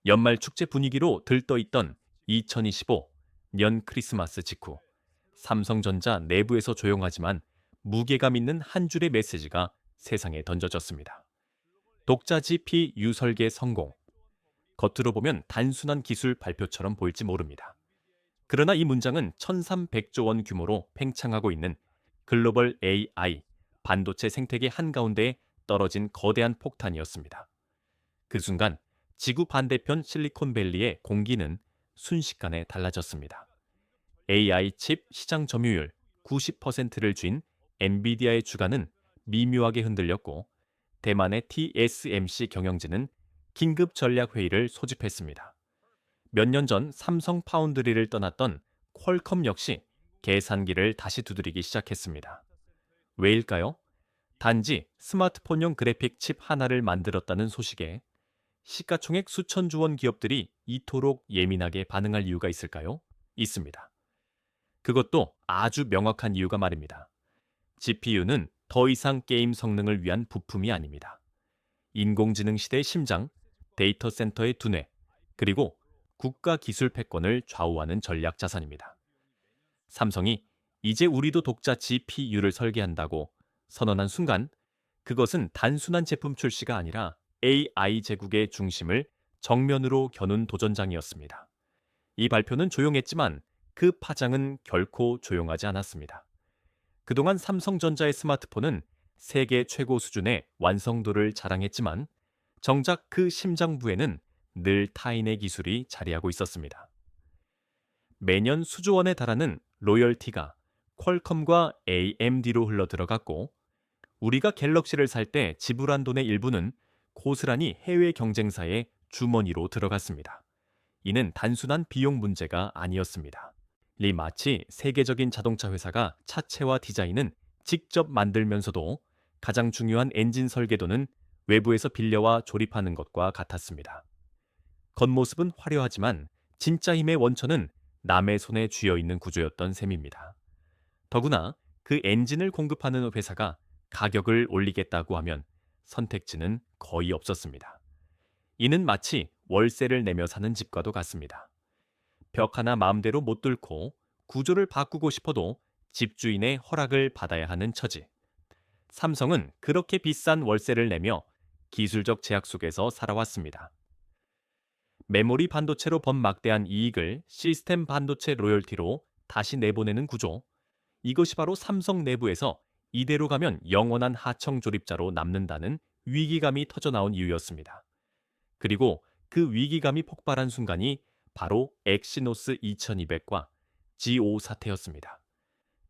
연말 축제 분위기로 들떠있던 2025 년 크리스마스 직후 삼성전자 내부에서 조용하지만 무게감 있는 한 줄의 메시지가 세상에 던져졌습니다. 독자 GP 유설계 성공. 겉으로 보면 단순한 기술 발표처럼 보일지 모릅니다. 그러나 이 문장은 1300조 원 규모로 팽창하고 있는 글로벌 AI, 반도체 생태계 한가운데에 떨어진 거대한 폭탄이었습니다. 그 순간 지구 반대편 실리콘밸리의 공기는 순식간에 달라졌습니다. AI 칩 시장 점유율 90%를 쥔 엔비디아의 주가는 미묘하게 흔들렸고 대만의 TSMC 경영진은 긴급 전략 회의를 소집했습니다. 몇 년 전 삼성 파운드리를 떠났던 퀄컴 역시 계산기를 다시 두드리기 시작했습니다. 왜일까요? 단지 스마트폰용 그래픽 칩 하나를 만들었다는 소식에 시가총액 수천조 원 기업들이 이토록 예민하게 반응할 이유가 있을까요? 있습니다. 그것도 아주 명확한 이유가 말입니다. GPU는 더 이상 게임 성능을 위한 부품이 아닙니다. 인공지능 시대의 심장, 데이터 센터의 두뇌, 그리고 국가 기술 패권을 좌우하는 전략 자산입니다. 삼성이 이제 우리도 독자 GPU를 설계한다고 선언한 순간 그것은 단순한 제품 출시가 아니라 AI 제국의 중심을 정면으로 겨눈 도전장이었습니다. 이 발표는 조용했지만 그 파장은 결코 조용하지 않았습니다. 그동안 삼성전자의 스마트폰은 세계 최고 수준의 완성도를 자랑했지만 정작 그 심장부에는 늘 타인의 기술이 자리하고 있었습니다. 매년 수조 원에 달하는 로열티가 퀄컴과 AMD로 흘러들어갔고 우리가 갤럭시를 살 때 지불한 돈의 일부는 고스란히 해외 경쟁사의 주머니로 들어갔습니다. 이는 단순한 비용 문제가 아니었습니다. 이 마치 세계적인 자동차 회사가 차체와 디자인은 직접 만들면서도 가장 중요한 엔진 설계도는 외부에서 빌려와 조립하는 것과 같았습니다. 겉모습은 화려하지만 진짜 힘의 원천은 남의 손에 쥐어 있는 구조였던 셈입니다. 더구나 그 엔진을 공급하는 회사가 가격을 올리겠다고 하면 선택지는 거의 없었습니다. 이는 마치 월세를 내며 사는 집과도 같습니다. 벽 하나 마음대로 못 뚫고 구조를 바꾸고 싶어도 집주인의 허락을 받아야 하는 처지. 삼성은 그렇게 비싼 월세를 내며 기술적 제약 속에서 살아왔습니다. 메모리 반도체로 번 막대한 이익을 시스템 반도체 로열티로 다시 내보내는 구조. 이것이 바로 삼성 내부에서 이대로 가면 영원한 하청 조립자로 남는다는 위기감이 터져나온 이유였습니다. 그리고 그 위기감이 폭발한 순간이 바로 엑시노스 2200과 G5 사태였습니다.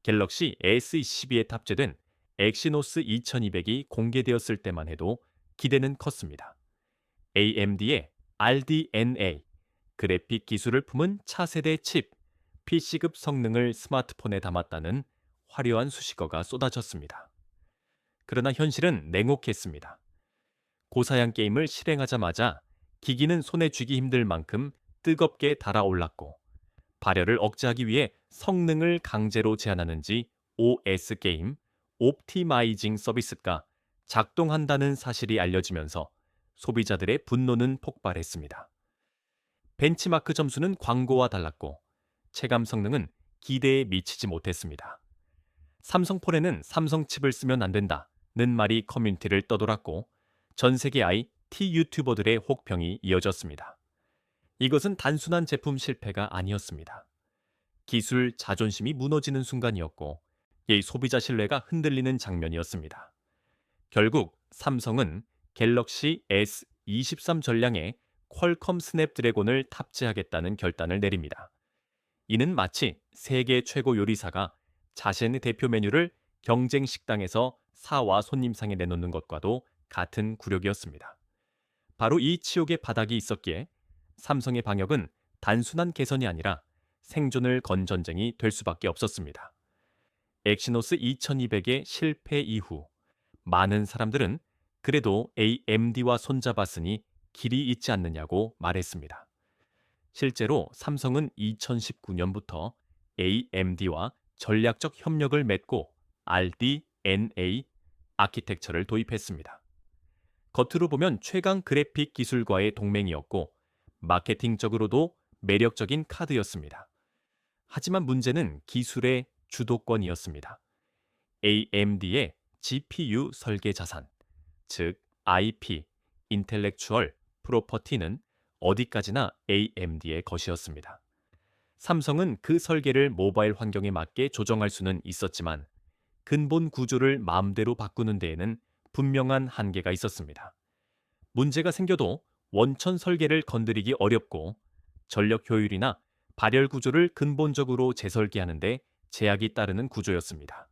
갤럭시 S22에 탑재된 엑시노스 2200이 공개되었을 때만 해도 기대는 컸습니다. AMD의 RDNA, 그래픽 기술을 품은 차세대 칩, PC급 성능을 스마트폰에 담았다는 화려한 수식어가 쏟아졌습니다. 그러나 현실은 냉혹했습니다. 고사양 게임을 실행하자마자 기기는 손에 쥐기 힘들 만큼 뜨겁게 달아올랐고 발열을 억제하기 위해 성능을 강제로 제한하는지 OS 게임, 옵티마이징 서비스가 작동한다는 사실이 알려지면서 소비자들의 분노는 폭발했습니다. 벤치마크 점수는 광고와 달랐고 체감 성능은 기대에 미치지 못했습니다. 삼성폰에는 삼성 칩을 쓰면 안 된다는 말이 커뮤니티를 떠돌았고 전 세계 IT 유튜버들의 혹평이 이어졌습니다. 이것은 단순한 제품 실패가 아니었습니다. 기술 자존심이 무너지는 순간이었고 이 소비자 신뢰가 흔들리는 장면이었습니다. 결국 삼성은 갤럭시 S23 전량에 퀄컴 스냅드래곤을 탑재하겠다는 결단을 내립니다. 이는 마치 세계 최고 요리사가 자신의 대표 메뉴를 경쟁 식당에서 사와 손님상에 내놓는 것과도 같은 굴욕이었습니다. 바로 이 치욕의 바닥이 있었기에 삼성의 방역은 단순한 개선이 아니라 생존을 건 전쟁이 될 수밖에 없었습니다. 엑시노스 2200의 실패 이후 많은 사람들은 그래도 AMD와 손잡았으니 길이 있지 않느냐고 말했습니다. 실제로 삼성은 2019년부터 AMD와 전략적 협력을 맺고 RDNA 아키텍처를 도입했습니다. 겉으로 보면 최강 그래픽 기술과의 동맹이었고 마케팅적으로도 매력적인 카드였습니다. 하지만 문제는 기술의 주도권이었습니다. AMD의 GPU 설계 자산, 즉 IP, 인텔렉추얼 프로퍼티는 어디까지나 AMD의 것이었습니다. 삼성은 그 설계를 모바일 환경에 맞게 조정할 수는 있었지만 근본 구조를 마음대로 바꾸는 데에는 분명한 한계가 있었습니다. 문제가 생겨도 원천 설계를 건드리기 어렵고 전력 효율이나 발열 구조를 근본적으로 재설계하는 데 제약이 따르는 구조였습니다.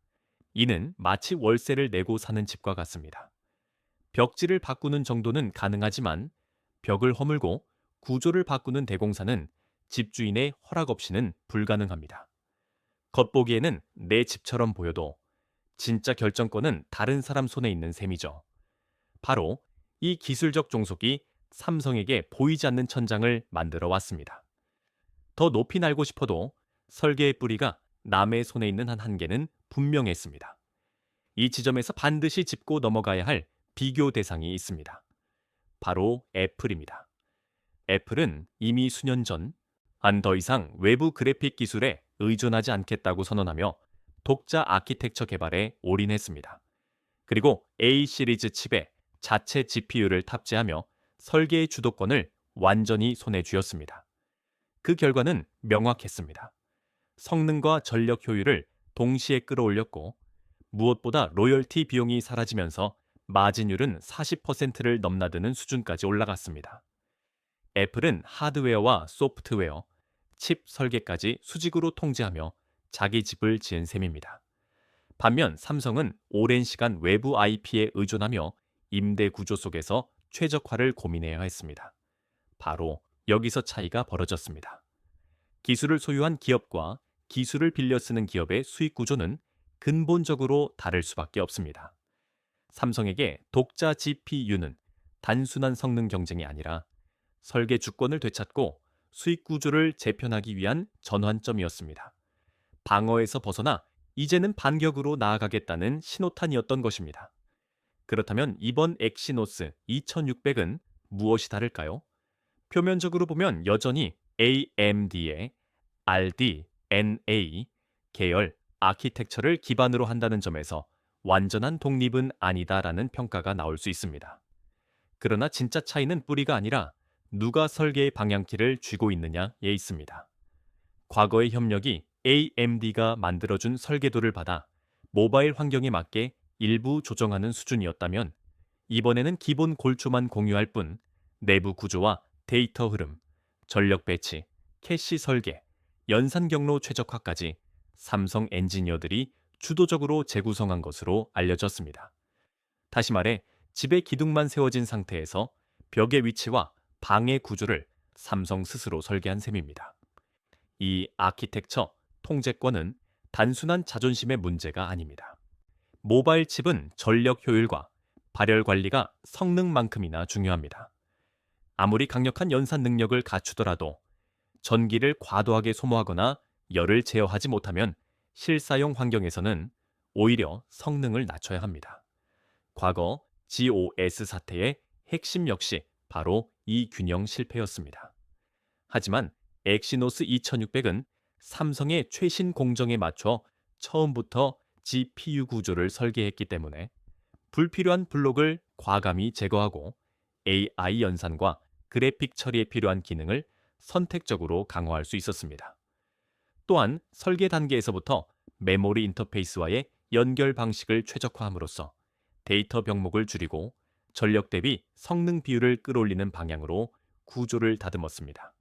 이는 마치 월세를 내고 사는 집과 같습니다. 벽지를 바꾸는 정도는 가능하지만 벽을 허물고 구조를 바꾸는 대공사는 집주인의 허락 없이는 불가능합니다. 겉보기에는 내 집처럼 보여도 진짜 결정권은 다른 사람 손에 있는 셈이죠. 바로 이 기술적 종속이 삼성에게 보이지 않는 천장을 만들어 왔습니다. 더 높이 날고 싶어도 설계의 뿌리가 남의 손에 있는 한 한계는 분명했습니다. 이 지점에서 반드시 짚고 넘어가야 할 비교 대상이 있습니다. 바로 애플입니다. 애플은 이미 수년 전 더 이상 외부 그래픽 기술에 의존하지 않겠다고 선언하며 독자 아키텍처 개발에 올인했습니다. 그리고 A 시리즈 칩에 자체 GPU를 탑재하며 설계의 주도권을 완전히 손에 쥐었습니다. 그 결과는 명확했습니다. 성능과 전력 효율을 동시에 끌어올렸고 무엇보다 로열티 비용이 사라지면서 마진율은 40%를 넘나드는 수준까지 올라갔습니다. 애플은 하드웨어와 소프트웨어, 칩 설계까지 수직으로 통제하며 자기 집을 지은 셈입니다. 반면 삼성은 오랜 시간 외부 IP에 의존하며 임대 구조 속에서 최적화를 고민해야 했습니다. 바로 여기서 차이가 벌어졌습니다. 기술을 소유한 기업과 기술을 빌려 쓰는 기업의 수익 구조는 근본적으로 다를 수밖에 없습니다. 삼성에게 독자 GPU는 단순한 성능 경쟁이 아니라 설계 주권을 되찾고 수익 구조를 재편하기 위한 전환점이었습니다. 방어에서 벗어나 이제는 반격으로 나아가겠다는 신호탄이었던 것입니다. 그렇다면 이번 엑시노스 2600은 무엇이 다를까요? 표면적으로 보면 여전히 AMD의 RDNA 계열 아키텍처를 기반으로 한다는 점에서 완전한 독립은 아니다라는 평가가 나올 수 있습니다. 그러나 진짜 차이는 뿌리가 아니라 누가 설계의 방향키를 쥐고 있느냐에 있습니다. 과거의 협력이 AMD가 만들어준 설계도를 받아 모바일 환경에 맞게 일부 조정하는 수준이었다면 이번에는 기본 골조만 공유할 뿐 내부 구조와 데이터 흐름, 전력 배치, 캐시 설계, 연산 경로 최적화까지 삼성 엔지니어들이 주도적으로 재구성한 것으로 알려졌습니다. 다시 말해 집의 기둥만 세워진 상태에서 벽의 위치와 방해 구조를 삼성 스스로 설계한 셈입니다. 이 아키텍처 통제권은 단순한 자존심의 문제가 아닙니다. 모바일 칩은 전력 효율과 발열 관리가 성능만큼이나 중요합니다. 아무리 강력한 연산 능력을 갖추더라도 전기를 과도하게 소모하거나 열을 제어하지 못하면 실사용 환경에서는 오히려 성능을 낮춰야 합니다. 과거 GOS 사태의 핵심 역시 바로 이 균형 실패였습니다. 하지만 엑시노스 2600은 삼성의 최신 공정에 맞춰 처음부터 GPU 구조를 설계했기 때문에 불필요한 블록을 과감히 제거하고 AI 연산과 그래픽 처리에 필요한 기능을 선택적으로 강화할 수 있었습니다. 또한 설계 단계에서부터 메모리 인터페이스와의 연결 방식을 최적화함으로써 데이터 병목을 줄이고 전력 대비 성능 비율을 끌어올리는 방향으로 구조를 다듬었습니다.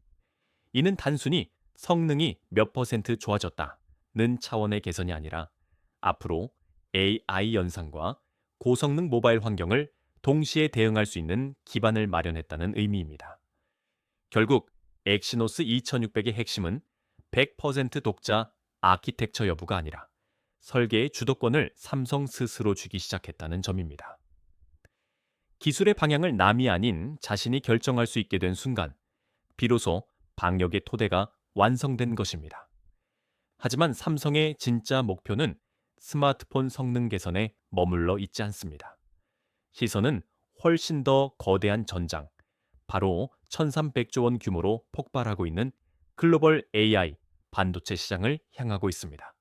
이는 단순히 성능이 몇 퍼센트 좋아졌다는 차원의 개선이 아니라 앞으로 AI 연산과 고성능 모바일 환경을 동시에 대응할 수 있는 기반을 마련했다는 의미입니다. 결국 엑시노스 2600의 핵심은 100% 독자 아키텍처 여부가 아니라 설계의 주도권을 삼성 스스로 쥐기 시작했다는 점입니다. 기술의 방향을 남이 아닌 자신이 결정할 수 있게 된 순간, 비로소 방역의 토대가 완성된 것입니다. 하지만 삼성의 진짜 목표는 스마트폰 성능 개선에 머물러 있지 않습니다. 시선은 훨씬 더 거대한 전장, 바로 1300조 원 규모로 폭발하고 있는 글로벌 AI 반도체 시장을 향하고 있습니다.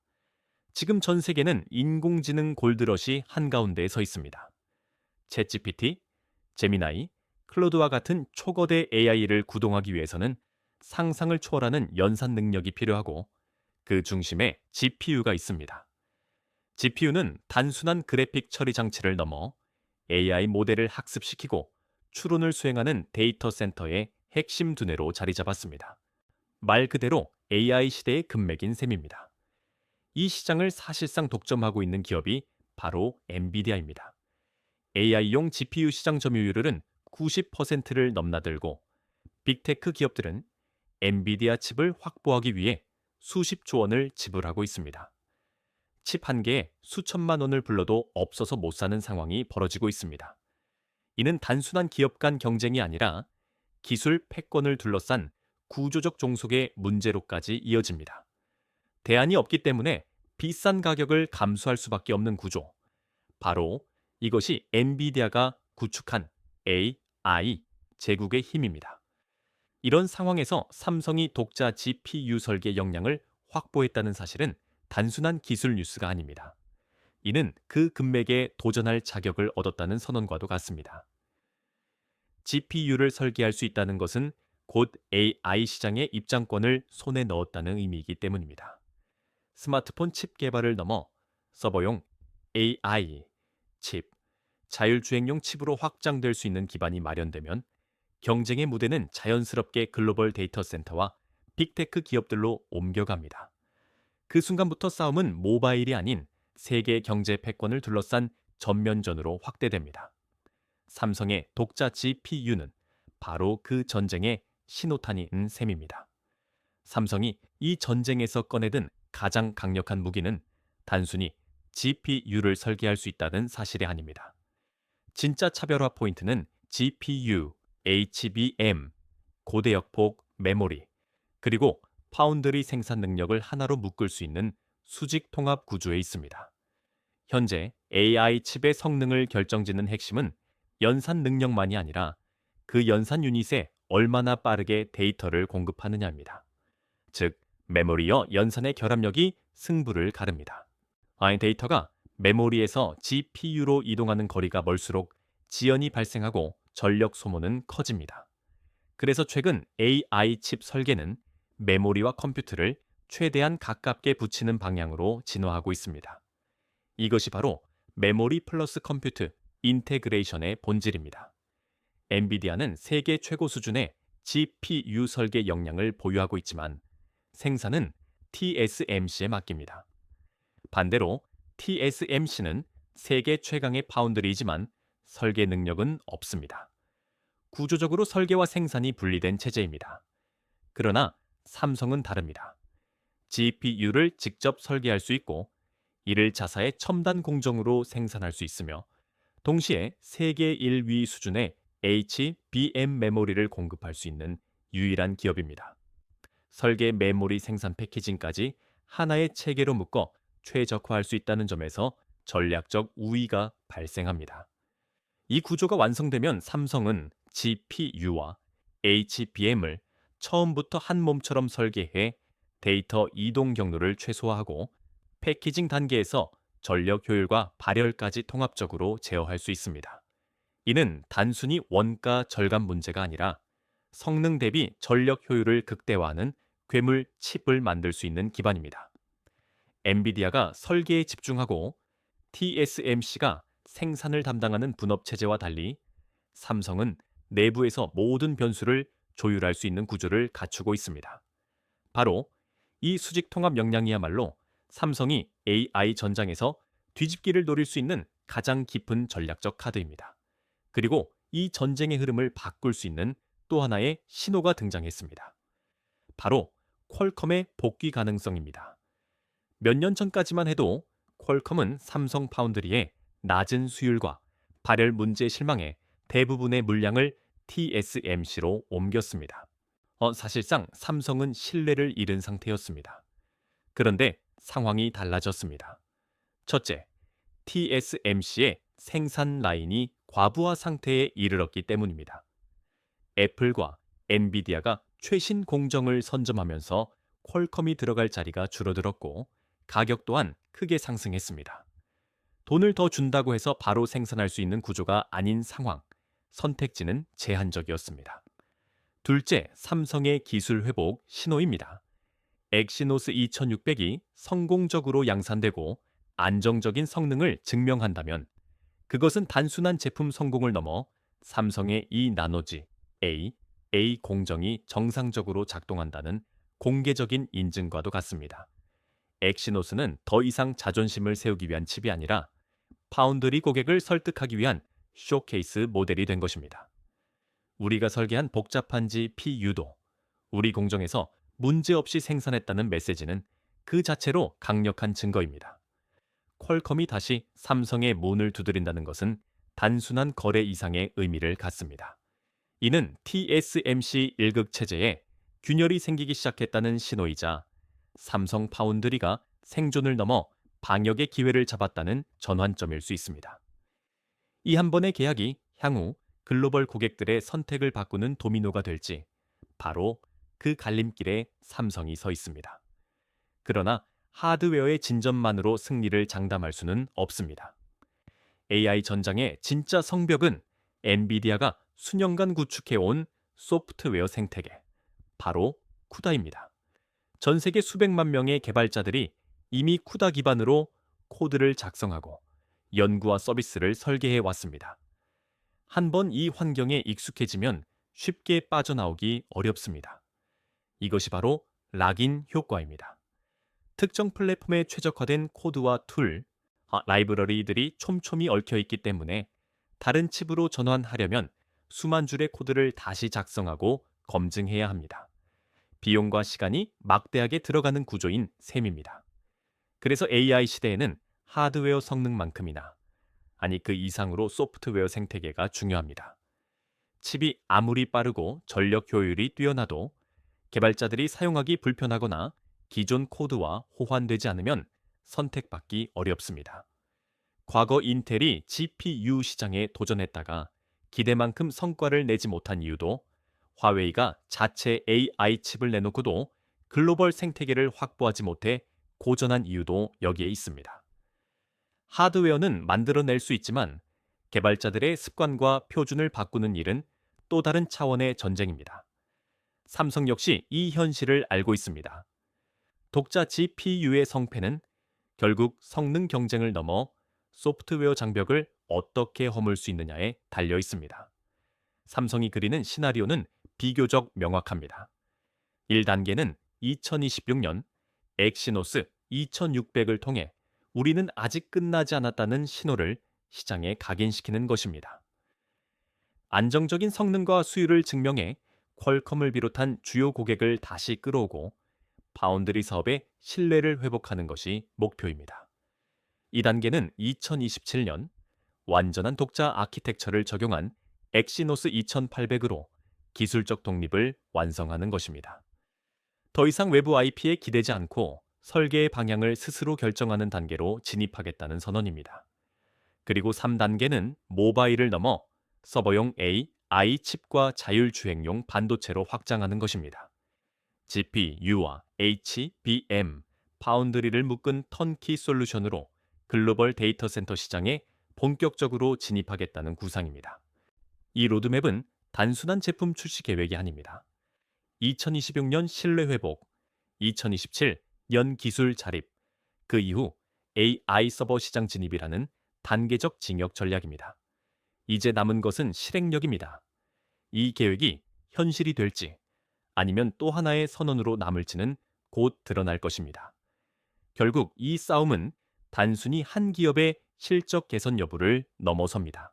지금 전 세계는 인공지능 골드러시 한가운데에 서 있습니다. 챗GPT, 제미나이, 클로드와 같은 초거대 AI를 구동하기 위해서는 상상을 초월하는 연산 능력이 필요하고 그 중심에 GPU가 있습니다. GPU는 단순한 그래픽 처리 장치를 넘어 AI 모델을 학습시키고 추론을 수행하는 데이터 센터의 핵심 두뇌로 자리 잡았습니다. 말 그대로 AI 시대의 금맥인 셈입니다. 이 시장을 사실상 독점하고 있는 기업이 바로 엔비디아입니다. AI용 GPU 시장 점유율은 90%를 넘나들고 빅테크 기업들은 엔비디아 칩을 확보하기 위해 수십조 원을 지불하고 있습니다. 칩 한 개에 수천만 원을 불러도 없어서 못 사는 상황이 벌어지고 있습니다. 이는 단순한 기업 간 경쟁이 아니라 기술 패권을 둘러싼 구조적 종속의 문제로까지 이어집니다. 대안이 없기 때문에 비싼 가격을 감수할 수밖에 없는 구조. 바로 이것이 엔비디아가 구축한 AI 제국의 힘입니다. 이런 상황에서 삼성이 독자 GPU 설계 역량을 확보했다는 사실은 단순한 기술 뉴스가 아닙니다. 이는 그 금맥에 도전할 자격을 얻었다는 선언과도 같습니다. GPU를 설계할 수 있다는 것은 곧 AI 시장의 입장권을 손에 넣었다는 의미이기 때문입니다. 스마트폰 칩 개발을 넘어 서버용 AI 칩, 자율주행용 칩으로 확장될 수 있는 기반이 마련되면 경쟁의 무대는 자연스럽게 글로벌 데이터 센터와 빅테크 기업들로 옮겨갑니다. 그 순간부터 싸움은 모바일이 아닌 세계 경제 패권을 둘러싼 전면전으로 확대됩니다. 삼성의 독자 GPU는 바로 그 전쟁의 신호탄인 셈입니다. 삼성이 이 전쟁에서 꺼내든 가장 강력한 무기는 단순히 GPU를 설계할 수 있다는 사실이 아닙니다. 진짜 차별화 포인트는 GPU, HBM, 고대역폭 메모리, 그리고 파운드리 생산 능력을 하나로 묶을 수 있는 수직 통합 구조에 있습니다. 현재 AI 칩의 성능을 결정짓는 핵심은 연산 능력만이 아니라 그 연산 유닛에 얼마나 빠르게 데이터를 공급하느냐입니다. 즉, 메모리와 연산의 결합력이 승부를 가릅니다. 데이터가 메모리에서 GPU로 이동하는 거리가 멀수록 지연이 발생하고 전력 소모는 커집니다. 그래서 최근 AI 칩 설계는 메모리와 컴퓨터를 최대한 가깝게 붙이는 방향으로 진화하고 있습니다. 이것이 바로 메모리 플러스 컴퓨트 인테그레이션의 본질입니다. 엔비디아는 세계 최고 수준의 GPU 설계 역량을 보유하고 있지만 생산은 TSMC에 맡깁니다. 반대로 TSMC는 세계 최강의 파운드리이지만 설계 능력은 없습니다. 구조적으로 설계와 생산이 분리된 체제입니다. 그러나 삼성은 다릅니다. GPU를 직접 설계할 수 있고 이를 자사의 첨단 공정으로 생산할 수 있으며 동시에 세계 1위 수준의 HBM 메모리를 공급할 수 있는 유일한 기업입니다. 설계 메모리 생산 패키징까지 하나의 체계로 묶어 최적화할 수 있다는 점에서 전략적 우위가 발생합니다. 이 구조가 완성되면 삼성은 GPU와 HBM을 처음부터 한 몸처럼 설계해 데이터 이동 경로를 최소화하고 패키징 단계에서 전력 효율과 발열까지 통합적으로 제어할 수 있습니다. 이는 단순히 원가 절감 문제가 아니라 성능 대비 전력 효율을 극대화하는 괴물 칩을 만들 수 있는 기반입니다. 엔비디아가 설계에 집중하고 TSMC가 생산을 담당하는 분업 체제와 달리 삼성은 내부에서 모든 변수를 조율할 수 있는 구조를 갖추고 있습니다. 바로 이 수직 통합 역량이야말로 삼성이 AI 전장에서 뒤집기를 노릴 수 있는 가장 깊은 전략적 카드입니다. 그리고 이 전쟁의 흐름을 바꿀 수 있는 또 하나의 신호가 등장했습니다. 바로 퀄컴의 복귀 가능성입니다. 몇 년 전까지만 해도 퀄컴은 삼성 파운드리의 낮은 수율과 발열 문제에 실망해 대부분의 물량을 TSMC로 옮겼습니다. 사실상 삼성은 신뢰를 잃은 상태였습니다. 그런데 상황이 달라졌습니다. 첫째, TSMC의 생산 라인이 과부하 상태에 이르렀기 때문입니다. 애플과 엔비디아가 최신 공정을 선점하면서 퀄컴이 들어갈 자리가 줄어들었고 가격 또한 크게 상승했습니다. 돈을 더 준다고 해서 바로 생산할 수 있는 구조가 아닌 상황, 선택지는 제한적이었습니다. 둘째, 삼성의 기술 회복 신호입니다. 엑시노스 2600이 성공적으로 양산되고 안정적인 성능을 증명한다면 그것은 단순한 제품 성공을 넘어 삼성의 이 나노지 A 공정이 정상적으로 작동한다는 공개적인 인증과도 같습니다. 엑시노스는 더 이상 자존심을 세우기 위한 칩이 아니라 파운드리 고객을 설득하기 위한 쇼케이스 모델이 된 것입니다. 우리가 설계한 복잡한 GPU도 우리 공정에서 문제없이 생산했다는 메시지는 그 자체로 강력한 증거입니다. 퀄컴이 다시 삼성의 문을 두드린다는 것은 단순한 거래 이상의 의미를 갖습니다. 이는 TSMC 1극 체제에 균열이 생기기 시작했다는 신호이자 삼성 파운드리가 생존을 넘어 방역의 기회를 잡았다는 전환점일 수 있습니다. 이 한 번의 계약이 향후 글로벌 고객들의 선택을 바꾸는 도미노가 될지 바로 그 갈림길에 삼성이 서 있습니다. 그러나 하드웨어의 진전만으로 승리를 장담할 수는 없습니다. AI 전장의 진짜 성벽은 엔비디아가 수년간 구축해온 소프트웨어 생태계, 바로 쿠다입니다. 전 세계 수백만 명의 개발자들이 이미 쿠다 기반으로 코드를 작성하고 연구와 서비스를 설계해 왔습니다. 한번 이 환경에 익숙해지면 쉽게 빠져나오기 어렵습니다. 이것이 바로 락인 효과입니다. 특정 플랫폼에 최적화된 코드와 툴, 라이브러리들이 촘촘히 얽혀 있기 때문에 다른 칩으로 전환하려면 수만 줄의 코드를 다시 작성하고 검증해야 합니다. 비용과 시간이 막대하게 들어가는 구조인 셈입니다. 그래서 AI 시대에는 하드웨어 성능만큼이나, 아니 그 이상으로 소프트웨어 생태계가 중요합니다. 칩이 아무리 빠르고 전력 효율이 뛰어나도 개발자들이 사용하기 불편하거나 기존 코드와 호환되지 않으면 선택받기 어렵습니다. 과거 인텔이 GPU 시장에 도전했다가 기대만큼 성과를 내지 못한 이유도 화웨이가 자체 AI 칩을 내놓고도 글로벌 생태계를 확보하지 못해 고전한 이유도 여기에 있습니다. 하드웨어는 만들어낼 수 있지만 개발자들의 습관과 표준을 바꾸는 일은 또 다른 차원의 전쟁입니다. 삼성 역시 이 현실을 알고 있습니다. 독자 GPU의 성패는 결국 성능 경쟁을 넘어 소프트웨어 장벽을 어떻게 허물 수 있느냐에 달려 있습니다. 삼성이 그리는 시나리오는 비교적 명확합니다. 1단계는 2026년 엑시노스 2600을 통해 우리는 아직 끝나지 않았다는 신호를 시장에 각인시키는 것입니다. 안정적인 성능과 수율을 증명해 퀄컴을 비롯한 주요 고객을 다시 끌어오고 파운드리 사업의 신뢰를 회복하는 것이 목표입니다. 2단계는 2027년 완전한 독자 아키텍처를 적용한 엑시노스 2800으로 기술적 독립을 완성하는 것입니다. 더 이상 외부 IP에 기대지 않고 설계의 방향을 스스로 결정하는 단계로 진입하겠다는 선언입니다. 그리고 3단계는 모바일을 넘어 서버용 AI 칩과 자율주행용 반도체로 확장하는 것입니다. GPU와 HBM, 파운드리를 묶은 턴키 솔루션으로 글로벌 데이터 센터 시장에 본격적으로 진입하겠다는 구상입니다. 이 로드맵은 단순한 제품 출시 계획이 아닙니다. 2026년 신뢰 회복, 2027 연 기술 자립, 그 이후 AI 서버 시장 진입이라는 단계적 징역 전략입니다. 이제 남은 것은 실행력입니다. 이 계획이 현실이 될지 아니면 또 하나의 선언으로 남을지는 곧 드러날 것입니다. 결국 이 싸움은 단순히 한 기업의 실적 개선 여부를 넘어섭니다.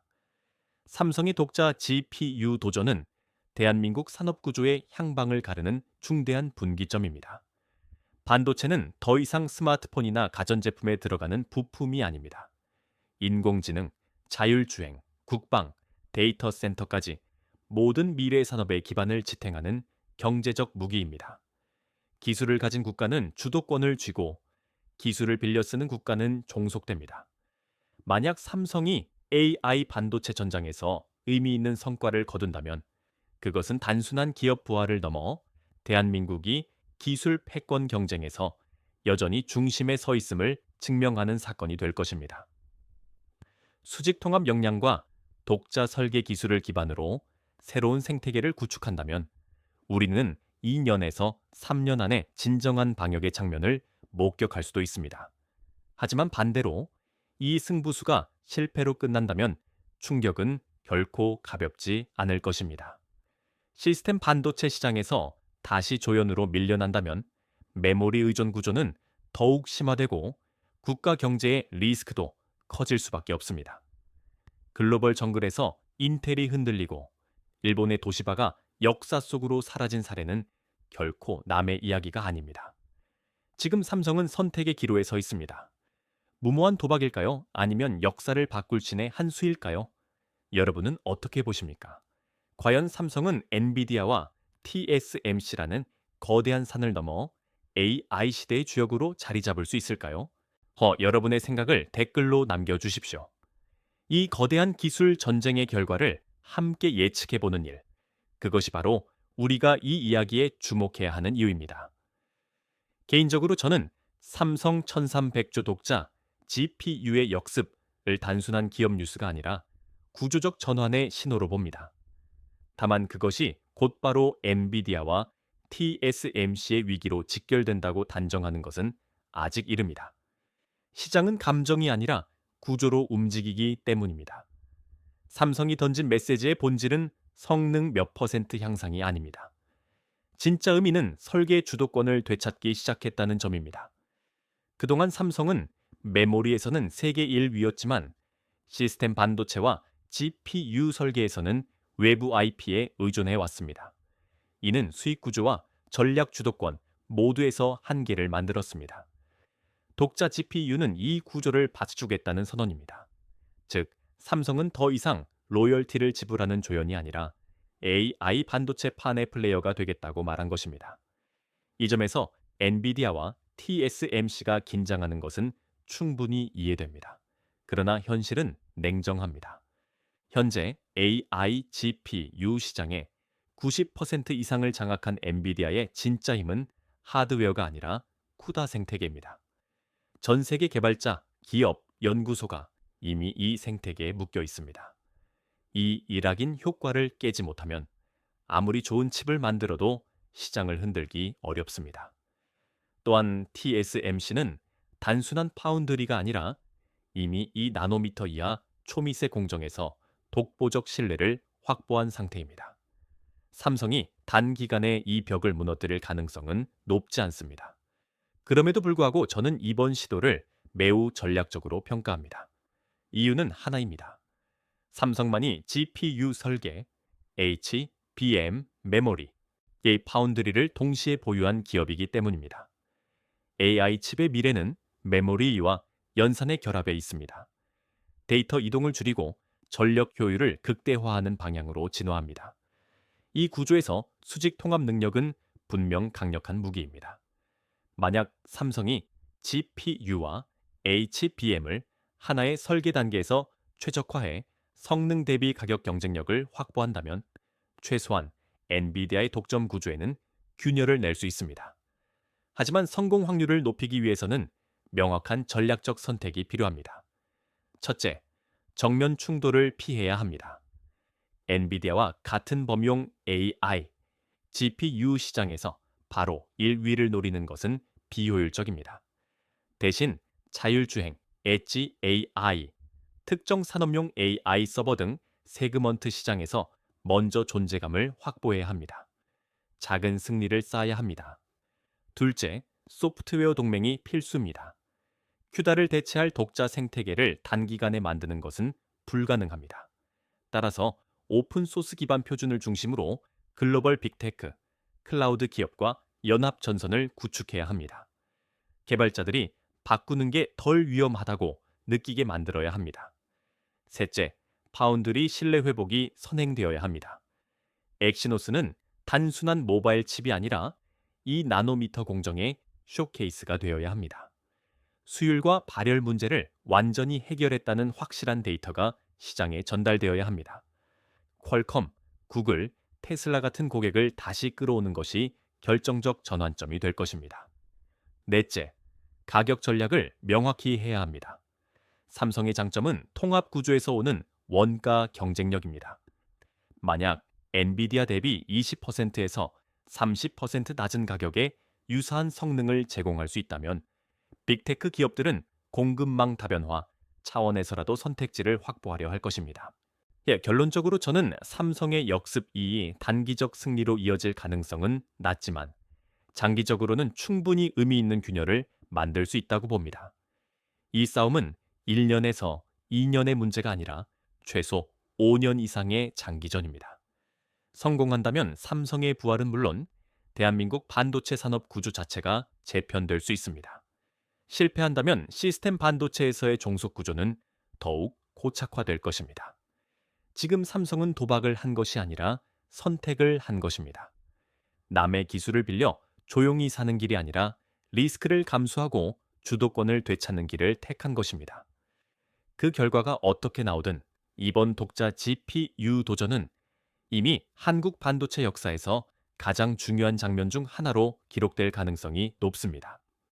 삼성의 독자 GPU 도전은 대한민국 산업구조의 향방을 가르는 중대한 분기점입니다. 반도체는 더 이상 스마트폰이나 가전제품에 들어가는 부품이 아닙니다. 인공지능, 자율주행, 국방, 데이터 센터까지 모든 미래 산업의 기반을 지탱하는 경제적 무기입니다. 기술을 가진 국가는 주도권을 쥐고 기술을 빌려 쓰는 국가는 종속됩니다. 만약 삼성이 AI 반도체 전장에서 의미 있는 성과를 거둔다면 그것은 단순한 기업 부활을 넘어 대한민국이 기술 패권 경쟁에서 여전히 중심에 서 있음을 증명하는 사건이 될 것입니다. 수직 통합 역량과 독자 설계 기술을 기반으로 새로운 생태계를 구축한다면 우리는 2년에서 3년 안에 진정한 방역의 장면을 목격할 수도 있습니다. 하지만 반대로 이 승부수가 실패로 끝난다면 충격은 결코 가볍지 않을 것입니다. 시스템 반도체 시장에서 다시 조연으로 밀려난다면 메모리 의존 구조는 더욱 심화되고 국가 경제의 리스크도 커질 수밖에 없습니다. 글로벌 정글에서 인텔이 흔들리고 일본의 도시바가 역사 속으로 사라진 사례는 결코 남의 이야기가 아닙니다. 지금 삼성은 선택의 기로에 서 있습니다. 무모한 도박일까요? 아니면 역사를 바꿀 신의 한 수일까요? 여러분은 어떻게 보십니까? 과연 삼성은 엔비디아와 TSMC라는 거대한 산을 넘어 AI 시대의 주역으로 자리 잡을 수 있을까요? 여러분의 생각을 댓글로 남겨주십시오. 이 거대한 기술 전쟁의 결과를 함께 예측해보는 일, 그것이 바로 우리가 이 이야기에 주목해야 하는 이유입니다. 개인적으로 저는 삼성 1300조 독자 GPU의 역습을 단순한 기업 뉴스가 아니라 구조적 전환의 신호로 봅니다. 다만 그것이 곧바로 엔비디아와 TSMC의 위기로 직결된다고 단정하는 것은 아직 이릅니다. 시장은 감정이 아니라 구조로 움직이기 때문입니다. 삼성이 던진 메시지의 본질은 성능 몇 퍼센트 향상이 아닙니다. 진짜 의미는 설계 주도권을 되찾기 시작했다는 점입니다. 그동안 삼성은 메모리에서는 세계 1위였지만 시스템 반도체와 GPU 설계에서는 외부 IP에 의존해 왔습니다. 이는 수익 구조와 전략 주도권 모두에서 한계를 만들었습니다. 독자 GPU는 이 구조를 받쳐주겠다는 선언입니다. 즉, 삼성은 더 이상 로열티를 지불하는 조연이 아니라 AI 반도체 판의 플레이어가 되겠다고 말한 것입니다. 이 점에서 엔비디아와 TSMC가 긴장하는 것은 충분히 이해됩니다. 그러나 현실은 냉정합니다. 현재 AI GPU 시장의 90% 이상을 장악한 엔비디아의 진짜 힘은 하드웨어가 아니라 쿠다 생태계입니다. 전 세계 개발자, 기업, 연구소가 이미 이 생태계에 묶여 있습니다. 이 일확인 효과를 깨지 못하면 아무리 좋은 칩을 만들어도 시장을 흔들기 어렵습니다. 또한 TSMC는 단순한 파운드리가 아니라 이미 2나노미터 이하 초미세 공정에서 독보적 신뢰를 확보한 상태입니다. 삼성이 단기간에 이 벽을 무너뜨릴 가능성은 높지 않습니다. 그럼에도 불구하고 저는 이번 시도를 매우 전략적으로 평가합니다. 이유는 하나입니다. 삼성만이 GPU 설계, HBM, 메모리, 파운드리를 동시에 보유한 기업이기 때문입니다. AI 칩의 미래는 메모리와 연산의 결합에 있습니다. 데이터 이동을 줄이고 전력 효율을 극대화하는 방향으로 진화합니다. 이 구조에서 수직 통합 능력은 분명 강력한 무기입니다. 만약 삼성이 GPU와 HBM을 하나의 설계 단계에서 최적화해 성능 대비 가격 경쟁력을 확보한다면 최소한 엔비디아의 독점 구조에는 균열을 낼 수 있습니다. 하지만 성공 확률을 높이기 위해서는 명확한 전략적 선택이 필요합니다. 첫째, 정면 충돌을 피해야 합니다. 엔비디아와 같은 범용 AI, GPU 시장에서 바로 1위를 노리는 것은 비효율적입니다. 대신 자율주행, 엣지 AI, 특정 산업용 AI 서버 등 세그먼트 시장에서 먼저 존재감을 확보해야 합니다. 작은 승리를 쌓아야 합니다. 둘째, 소프트웨어 동맹이 필수입니다. 큐다를 대체할 독자 생태계를 단기간에 만드는 것은 불가능합니다. 따라서 오픈소스 기반 표준을 중심으로 글로벌 빅테크, 클라우드 기업과 연합 전선을 구축해야 합니다. 개발자들이 바꾸는 게 덜 위험하다고 느끼게 만들어야 합니다. 셋째, 파운드리 신뢰 회복이 선행되어야 합니다. 엑시노스는 단순한 모바일 칩이 아니라 2나노미터 공정의 쇼케이스가 되어야 합니다. 수율과 발열 문제를 완전히 해결했다는 확실한 데이터가 시장에 전달되어야 합니다. 퀄컴, 구글, 테슬라 같은 고객을 다시 끌어오는 것이 결정적 전환점이 될 것입니다. 넷째, 가격 전략을 명확히 해야 합니다. 삼성의 장점은 통합 구조에서 오는 원가 경쟁력입니다. 만약 엔비디아 대비 20%에서 30% 낮은 가격에 유사한 성능을 제공할 수 있다면 빅테크 기업들은 공급망 다변화 차원에서라도 선택지를 확보하려 할 것입니다. 결론적으로 저는 삼성의 역습 2이 단기적 승리로 이어질 가능성은 낮지만 장기적으로는 충분히 의미 있는 균열을 만들 수 있다고 봅니다. 이 싸움은 1년에서 2년의 문제가 아니라 최소 5년 이상의 장기전입니다. 성공한다면 삼성의 부활은 물론 대한민국 반도체 산업 구조 자체가 재편될 수 있습니다. 실패한다면 시스템 반도체에서의 종속 구조는 더욱 고착화될 것입니다. 지금 삼성은 도박을 한 것이 아니라 선택을 한 것입니다. 남의 기술을 빌려 조용히 사는 길이 아니라 리스크를 감수하고 주도권을 되찾는 길을 택한 것입니다. 그 결과가 어떻게 나오든 이번 독자 GPU 도전은 이미 한국 반도체 역사에서 가장 중요한 장면 중 하나로 기록될 가능성이 높습니다.